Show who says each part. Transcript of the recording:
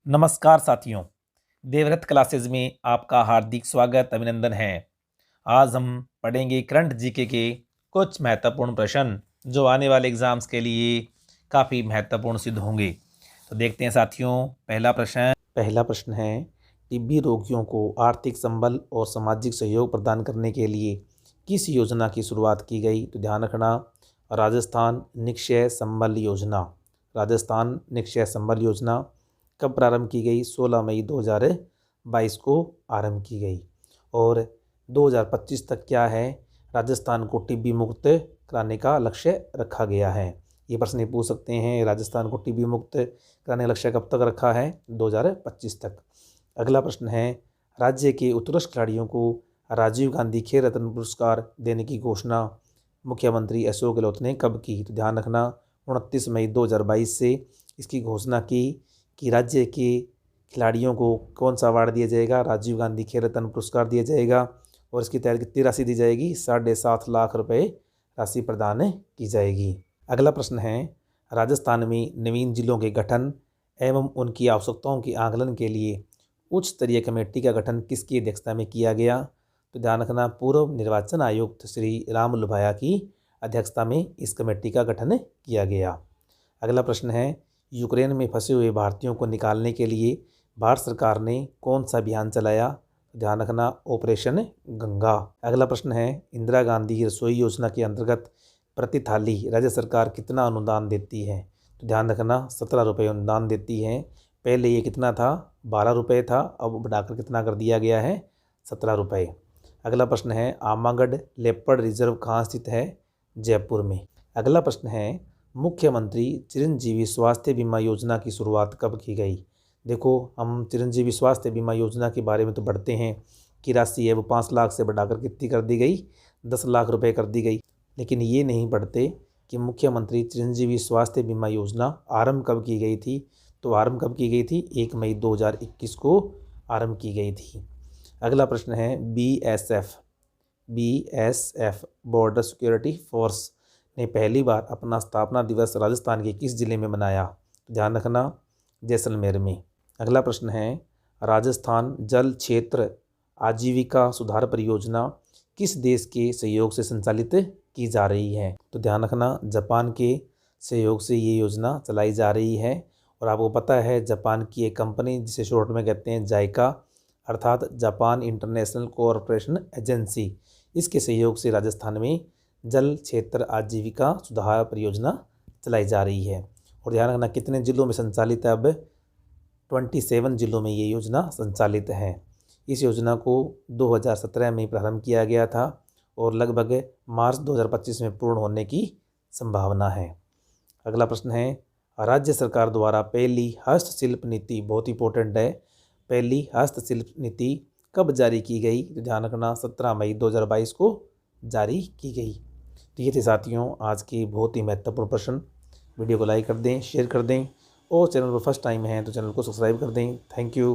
Speaker 1: नमस्कार साथियों, देवव्रत क्लासेज में आपका हार्दिक स्वागत अभिनंदन है। आज हम पढ़ेंगे करंट जीके के कुछ महत्वपूर्ण प्रश्न जो आने वाले एग्जाम्स के लिए काफ़ी महत्वपूर्ण सिद्ध होंगे। तो देखते हैं साथियों, पहला प्रश्न है, टीबी रोगियों को आर्थिक संबल और सामाजिक सहयोग प्रदान करने के लिए किस योजना की शुरुआत की गई? तो ध्यान रखना, राजस्थान निक्षय संबल योजना। राजस्थान निक्षय संबल योजना कब प्रारंभ की गई? 16 मई 2022 को आरंभ की गई। और 2025 तक क्या है, राजस्थान को टीबी मुक्त कराने का लक्ष्य रखा गया है। ये प्रश्न पूछ सकते हैं, राजस्थान को टीबी मुक्त कराने का लक्ष्य कब तक रखा है? 2025 तक। अगला प्रश्न है, राज्य के उत्कृष्ट खिलाड़ियों को राजीव गांधी खेल रत्न पुरस्कार देने की घोषणा मुख्यमंत्री अशोक गहलोत ने कब की? तो ध्यान रखना, 29 मई 2022 से इसकी घोषणा की कि राज्य के खिलाड़ियों को कौन सा अवार्ड दिया जाएगा? राजीव गांधी खेल रत्न पुरस्कार दिया जाएगा। और इसकी तैयारी कितनी राशि दी जाएगी? 7.5 लाख रुपए राशि प्रदान की जाएगी। अगला प्रश्न है, राजस्थान में नवीन जिलों के गठन एवं उनकी आवश्यकताओं के आकलन के लिए उच्च स्तरीय कमेटी का गठन किसकी अध्यक्षता में किया गया? तो ध्यान रखना, पूर्व निर्वाचन आयुक्त श्री राम लुभाया की अध्यक्षता में इस कमेटी का गठन किया गया। अगला प्रश्न है, यूक्रेन में फंसे हुए भारतीयों को निकालने के लिए भारत सरकार ने कौन सा अभियान चलाया? ध्यान रखना, ऑपरेशन गंगा। अगला प्रश्न है, इंदिरा गांधी रसोई योजना के अंतर्गत प्रति थाली राज्य सरकार कितना अनुदान देती है? तो ध्यान रखना, 17 रुपये अनुदान देती है। पहले ये कितना था? 12 रुपये था, अब बढ़ाकर कितना कर दिया गया है? 17 रुपये। अगला प्रश्न है, आमागढ़ लेपर्ड रिजर्व कहाँ स्थित है? जयपुर में। अगला प्रश्न है, मुख्यमंत्री चिरंजीवी स्वास्थ्य बीमा योजना की शुरुआत कब की गई? देखो, हम चिरंजीवी स्वास्थ्य बीमा योजना के बारे में तो पढ़ते हैं कि राशि है वो 5 लाख से बढ़ाकर कितनी कर दी गई? 10 लाख रुपए कर दी गई। लेकिन ये नहीं पढ़ते कि मुख्यमंत्री चिरंजीवी स्वास्थ्य बीमा योजना आरंभ कब की गई थी? तो आरंभ कब की गई थी? 1 मई 2021 को आरंभ की गई थी। अगला प्रश्न है, बीएसएफ बॉर्डर सिक्योरिटी फोर्स ने पहली बार अपना स्थापना दिवस राजस्थान के किस जिले में मनाया? ध्यान रखना, जैसलमेर में। अगला प्रश्न है, राजस्थान जल क्षेत्र आजीविका सुधार परियोजना किस देश के सहयोग से संचालित की जा रही है? तो ध्यान रखना, जापान के सहयोग से ये योजना चलाई जा रही है। और आपको पता है, जापान की एक कंपनी जिसे शॉर्ट में कहते हैं जाइका, अर्थात जापान इंटरनेशनल कोऑपरेशन एजेंसी, इसके सहयोग से राजस्थान में जल क्षेत्र आजीविका सुधार परियोजना चलाई जा रही है। और ध्यान रखना, कितने जिलों में संचालित है? अब 27 जिलों में ये योजना संचालित है। इस योजना को 2017 में प्रारंभ किया गया था और लगभग मार्च 2025 में पूर्ण होने की संभावना है। अगला प्रश्न है, राज्य सरकार द्वारा पहली हस्तशिल्प नीति, बहुत इंपॉर्टेंट है, पहली हस्तशिल्प नीति कब जारी की गई? तो ध्यान रखना, 17 मई 2022 को जारी की गई। तो ये थे साथियों आज के बहुत ही महत्वपूर्ण प्रश्न। वीडियो को लाइक कर दें, शेयर कर दें और चैनल पर फर्स्ट टाइम है तो चैनल को सब्सक्राइब कर दें। Thank you.